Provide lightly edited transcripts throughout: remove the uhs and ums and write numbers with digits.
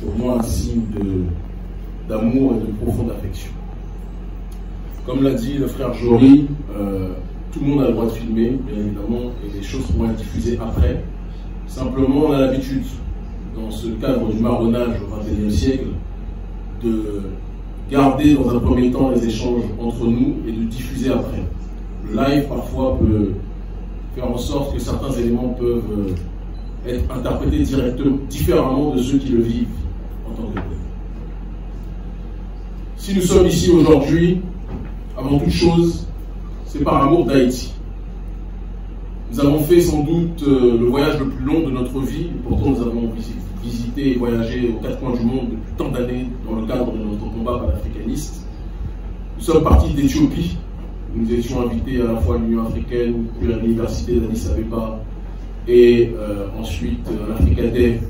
pour moi un signe d'amour et de profonde affection. Comme l'a dit le frère Jory, tout le monde a le droit de filmer, bien évidemment, et les choses pourront être diffusées après. Simplement, on a l'habitude, dans ce cadre du marronnage au XXIe siècle, de garder dans un premier temps les échanges entre nous et de diffuser après. Le live, parfois, peut faire en sorte que certains éléments peuvent être interprétés différemment de ceux qui le vivent en tant que tel. Si nous sommes ici aujourd'hui, avant toute chose, c'est par amour d'Haïti. Nous avons fait sans doute le voyage le plus long de notre vie, pourtant nous avons visité et voyagé aux quatre coins du monde depuis tant d'années dans le cadre de notre combat panafricaniste. Nous sommes partis d'Éthiopie, nous étions invités à la fois à l'Union africaine, puis à l'université d'Addis Abeba et ensuite à l'Africadet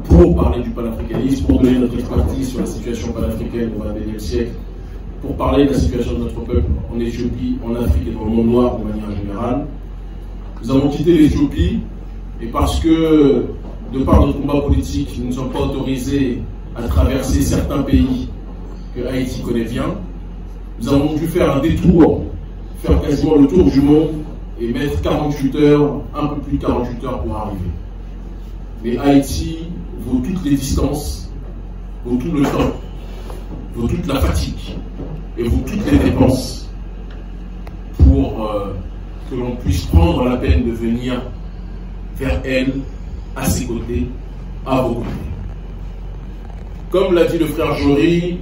pour parler du panafricanisme, pour donner notre expertise sur la situation panafricaine au XXIe siècle, pour parler de la situation de notre peuple en Éthiopie, en Afrique et dans le monde noir de manière générale. Nous avons quitté l'Éthiopie et parce que, de par notre combat politique, nous ne sommes pas autorisés à traverser certains pays que Haïti connaît bien, nous avons dû faire un détour, faire quasiment le tour du monde et mettre 48 heures, un peu plus de 48 heures pour arriver. Mais Haïti vaut toutes les distances, vaut tout le temps, vaut toute la fatigue et vaut toutes les dépenses pour que l'on puisse prendre la peine de venir vers elle, à ses côtés, à vos côtés. Comme l'a dit le frère Jory,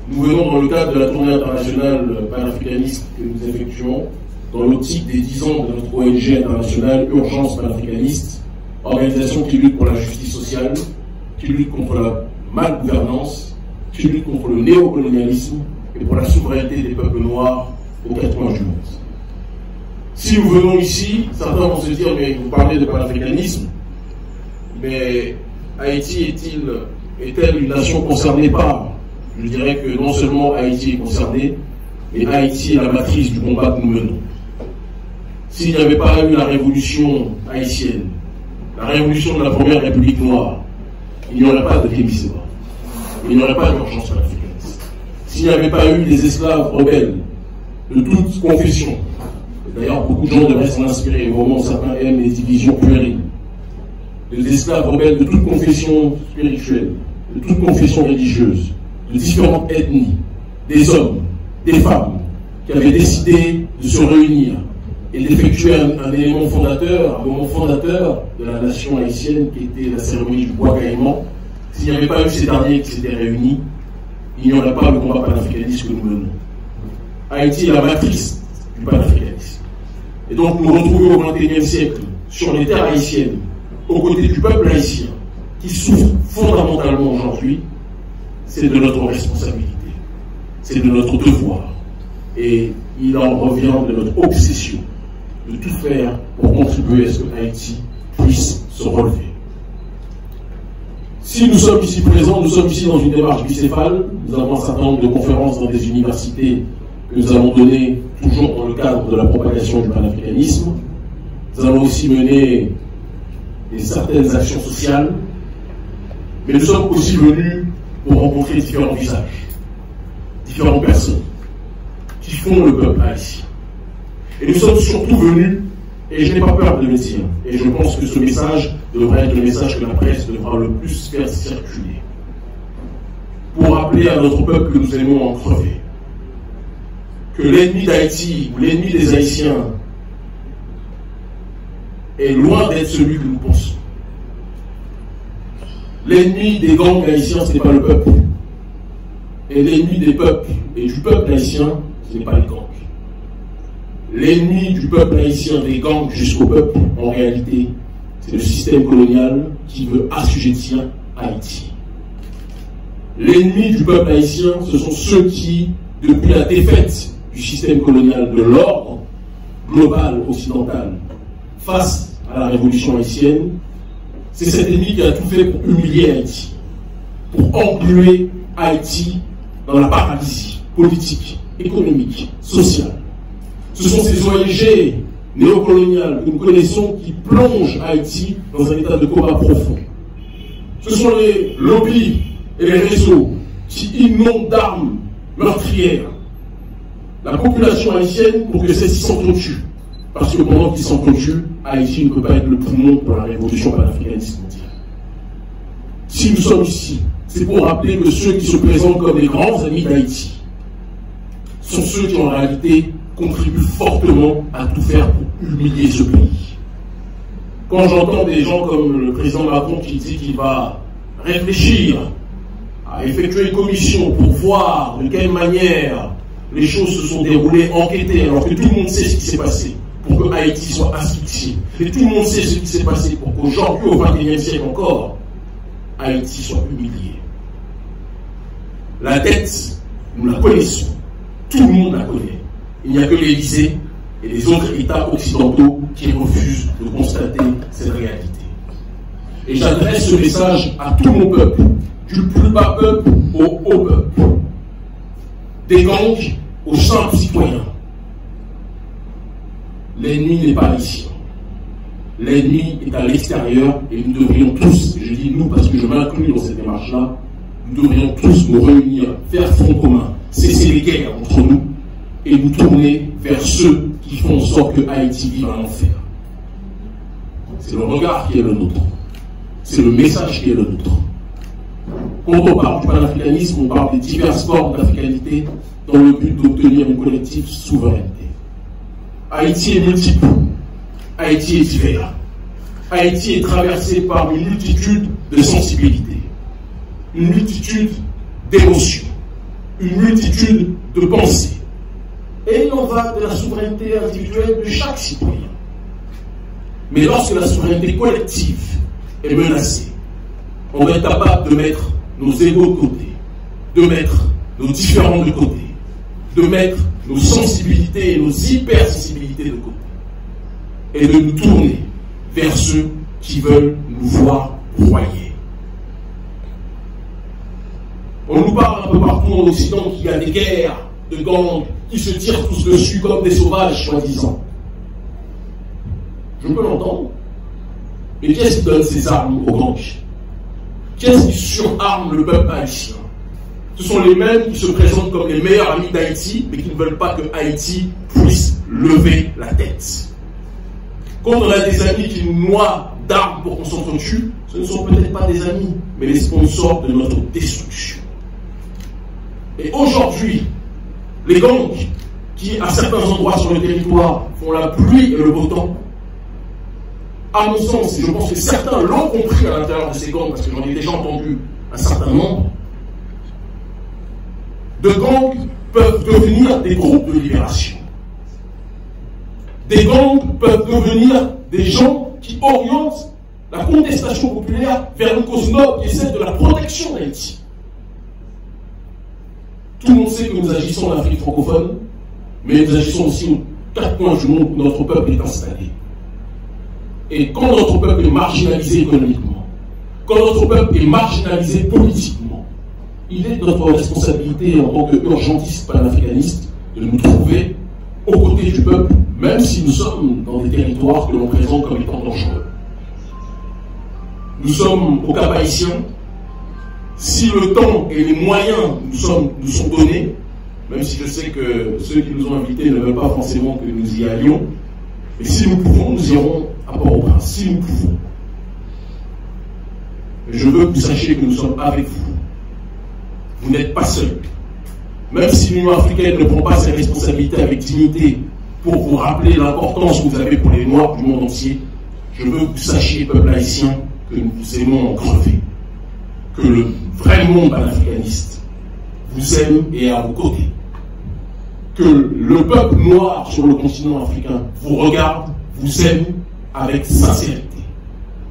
nous venons dans le cadre de la tournée internationale panafricaniste que nous effectuons, dans l'optique des 10 ans de notre ONG internationale Urgence panafricaniste, organisation qui lutte pour la justice sociale, qui lutte contre la malgouvernance, qui lutte contre le néocolonialisme et pour la souveraineté des peuples noirs aux quatre coins du monde. Si nous venons ici, certains vont se dire, mais vous parlez de panafricanisme, mais Haïti est-elle une nation concernée par? Je dirais que non seulement Haïti est concernée, mais Haïti est la matrice du combat que nous menons. S'il n'y avait pas eu la révolution haïtienne, la révolution de la première République noire, il n'y aurait pas de Kémy Séba, il n'y aurait pas d'urgence panafricaniste. S'il n'y avait pas eu des esclaves rebelles de toutes confessions, d'ailleurs beaucoup de gens devraient s'en inspirer, au moment où certains aiment les divisions puériles, des esclaves rebelles de toute confession spirituelle, de toute confession religieuse, de différentes ethnies, des hommes, des femmes, qui avaient décidé de se réunir et d'effectuer un élément fondateur, un moment fondateur de la nation haïtienne qui était la cérémonie du bois caïman. S'il n'y avait pas eu ces derniers qui s'étaient réunis, il n'y aurait pas le combat panafricaniste que nous menons. Haïti est la matrice du panafricanisme. Et donc nous retrouvons au XXIe siècle, sur les terres haïtiennes, aux côtés du peuple haïtien, qui souffre fondamentalement aujourd'hui, c'est de notre responsabilité, c'est de notre devoir. Et il en revient de notre obsession de tout faire pour contribuer à ce que Haïti puisse se relever. Si nous sommes ici présents, nous sommes ici dans une démarche bicéphale. Nous avons un certain nombre de conférences dans des universités que nous avons données toujours dans le cadre de la propagation du panafricanisme. Nous allons aussi mener certaines actions sociales, mais nous sommes aussi venus pour rencontrer différents visages, différentes personnes qui font le peuple haïtien. Et nous sommes surtout venus, et je n'ai pas peur de le dire, et je pense que ce message devrait être le message que la presse devra le plus faire circuler, pour rappeler à notre peuple que nous aimons en crever, que l'ennemi d'Haïti ou l'ennemi des Haïtiens est loin d'être celui que nous pensons. L'ennemi des gangs haïtiens, ce n'est pas le peuple. Et l'ennemi des peuples et du peuple haïtien, ce n'est pas les gangs. L'ennemi du peuple haïtien, des gangs jusqu'au peuple, en réalité, c'est le système colonial qui veut assujettir Haïti. L'ennemi du peuple haïtien, ce sont ceux qui, depuis la défaite du système colonial, de l'ordre global occidental, face à la révolution haïtienne, c'est cet ennemi qui a tout fait pour humilier Haïti, pour engluer Haïti dans la paralysie politique, économique, sociale. Ce sont ces ONG néocoloniales que nous connaissons qui plongent Haïti dans un état de coma profond. Ce sont les lobbies et les réseaux qui inondent d'armes meurtrières la population haïtienne pour que celle-ci s'entretue. Parce que pendant qu'ils s'entretuent, Haïti ne peut pas être le poumon pour la révolution panafricaniste mondiale. Si nous sommes ici, c'est pour rappeler que ceux qui se présentent comme les grands amis d'Haïti sont ceux qui en réalité contribuent fortement à tout faire pour humilier ce pays. Quand j'entends des gens comme le président Macron qui dit qu'il va réfléchir à effectuer une commission pour voir de quelle manière les choses se sont déroulées, enquêter, alors que tout le monde sait ce qui s'est passé pour que Haïti soit asphyxié. Et tout le monde sait ce qui s'est passé pour qu'aujourd'hui, au XXIe siècle encore, Haïti soit humilié. La dette, nous la connaissons. Tout le monde la connaît. Il n'y a que l'Élysée et les autres États occidentaux qui refusent de constater cette réalité. Et j'adresse ce message à tout mon peuple, du plus bas peuple au haut peuple, des gangs aux simples citoyens. L'ennemi n'est pas ici. L'ennemi est à l'extérieur et nous devrions tous, je dis nous parce que je m'inclus dans cette démarche-là, nous devrions tous nous réunir, faire front commun, cesser les guerres entre nous et nous tourner vers ceux qui font en sorte que Haïti vive un enfer. C'est le regard qui est le nôtre. C'est le message qui est le nôtre. Quand on parle du panafricanisme, on parle des diverses formes d'africanité dans le but d'obtenir une collective souveraineté. Haïti est multiple. Haïti est divers. Haïti est traversé par une multitude de sensibilités, une multitude d'émotions, une multitude de pensées. Et il en va de la souveraineté individuelle de chaque citoyen. Mais lorsque la souveraineté collective est menacée, on va être capable de mettre nos égos de côté, de mettre nos différends de côté, de mettre nos sensibilités et nos hypersensibilités de côté, et de nous tourner vers ceux qui veulent nous voir broyer. On nous parle un peu partout en Occident qu'il y a des guerres de gangs qui se tirent tous dessus comme des sauvages, soi-disant. Je peux l'entendre. Mais qui est-ce qui donne ces armes aux gangs? Qui est-ce qui surarme le peuple haïtien? Ce sont les mêmes qui se présentent comme les meilleurs amis d'Haïti, mais qui ne veulent pas que Haïti puisse lever la tête. Quand on a des amis qui nous noient d'armes pour qu'on s'entretue, ce ne sont peut-être pas des amis, mais les sponsors de notre destruction. Et aujourd'hui, les gangs qui, à certains endroits sur le territoire, font la pluie et le beau temps, à mon sens, et je pense que certains l'ont compris à l'intérieur de ces gangs, parce que j'en ai déjà entendu un certain nombre, de gangs peuvent devenir des groupes de libération. Des gangs peuvent devenir des gens qui orientent la contestation populaire vers une cause noble qui est celle de la protection d'Haïti. Tout le monde sait que nous agissons en Afrique francophone, mais nous agissons aussi aux quatre coins du monde où notre peuple est installé. Et quand notre peuple est marginalisé économiquement, quand notre peuple est marginalisé politiquement, il est de notre responsabilité en tant qu'urgentiste panafricaniste de nous trouver aux côtés du peuple, même si nous sommes dans des territoires que l'on présente comme étant dangereux. Nous sommes au Cap haïtien. Si le temps et les moyens nous sont donnés, même si je sais que ceux qui nous ont invités ne veulent pas forcément que nous y allions, mais si nous pouvons, nous irons à Port-au-Prince, si nous pouvons. Et je veux que vous sachiez que nous sommes avec vous. Vous n'êtes pas seuls. Même si l'Union africaine ne prend pas ses responsabilités avec dignité pour vous rappeler l'importance que vous avez pour les Noirs du monde entier, je veux que vous sachiez, peuple haïtien, que nous vous aimons en crever. Que le vrai monde panafricaniste vous aime et est à vos côtés. Que le peuple noir sur le continent africain vous regarde, vous aime avec sincérité.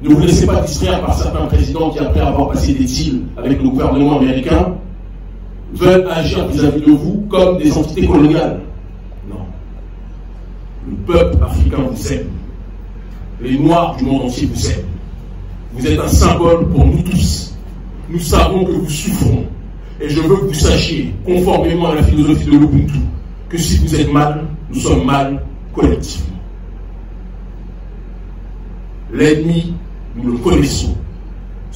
Ne vous laissez pas distraire par certains présidents qui, après avoir passé des deals avec le gouvernement américain, veulent agir vis-à-vis de vous comme des entités coloniales. Non. Le peuple africain vous aime. Les Noirs du monde entier vous aiment. Vous êtes un symbole pour nous tous. Nous savons que vous souffrons. Et je veux que vous sachiez, conformément à la philosophie de l'Ubuntu, que si vous êtes mal, nous sommes mal collectivement. L'ennemi, nous le connaissons.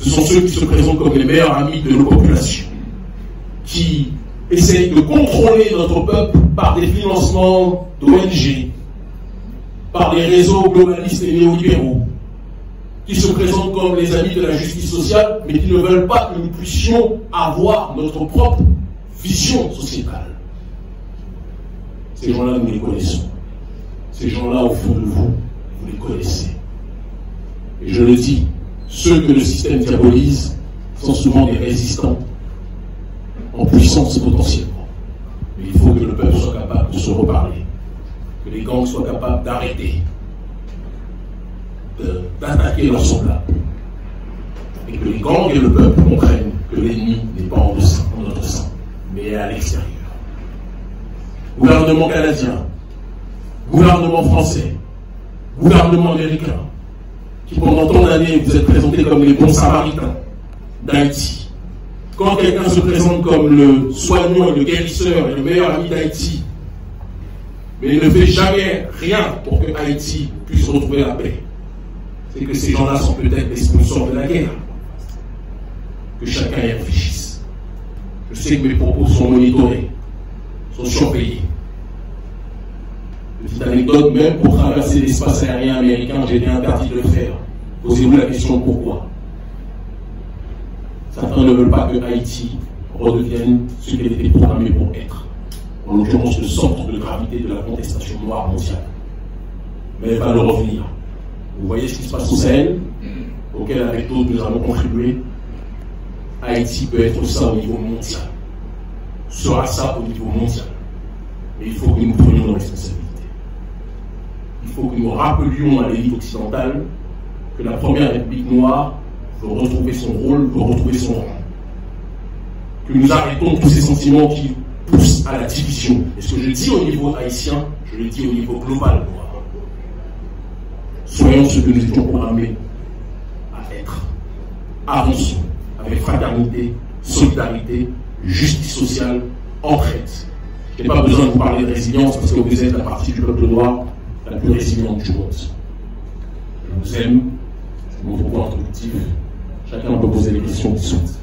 Ce sont ceux qui se présentent comme les meilleurs amis de nos populations, qui essayent de contrôler notre peuple par des financements d'ONG, par des réseaux globalistes et néolibéraux, qui se présentent comme les amis de la justice sociale, mais qui ne veulent pas que nous puissions avoir notre propre vision sociétale. Ces gens-là, nous les connaissons. Ces gens-là, au fond de vous, vous les connaissez. Et je le dis, ceux que le système diabolise sont souvent des résistants en puissance potentiellement. Mais il faut que le peuple soit capable de se reparler, que les gangs soient capables d'arrêter, d'attaquer leurs semblables, et que les gangs et le peuple comprennent que l'ennemi n'est pas en notre sein, mais à l'extérieur. Gouvernement canadien, gouvernement français, gouvernement américain, qui pendant tant d'années vous êtes présentés comme les bons samaritains d'Haïti. Quand quelqu'un se présente comme le soignant, le guérisseur et le meilleur ami d'Haïti, mais il ne fait jamais rien pour que Haïti puisse retrouver la paix, c'est que ces gens-là sont peut-être les sponsors de la guerre. Que chacun y réfléchisse. Je sais que mes propos sont monitorés, sont surveillés. Petite anecdote, même pour traverser l'espace aérien américain, j'ai été interdit de le faire. Posez-vous la question pourquoi. Certains ne veulent pas que Haïti redevienne ce qu'elle était programmée pour être. En l'occurrence, le centre de gravité de la contestation noire mondiale. Mais elle va le revenir. Vous voyez ce qui se passe au Sahel, auquel avec d'autres nous allons contribuer. Haïti peut être ça au niveau mondial. Sera ça au niveau mondial. Mais il faut que nous prenions nos responsabilités. Il faut que nous rappelions à l'élite occidentale que la première République noire veut retrouver son rôle, veut retrouver son rang. Que nous arrêtons tous ces sentiments qui poussent à la division. Et ce que je dis au niveau haïtien, je le dis au niveau global. Soyons ce que nous étions programmés à être. Avançons avec fraternité, solidarité, justice sociale, entraide. Je n'ai pas besoin de vous parler de résilience parce que vous êtes la partie du peuple noir la plus résiliente du monde. Je vous aime, c'est mon propos introductif. Chacun peut poser les questions qu'il souhaite.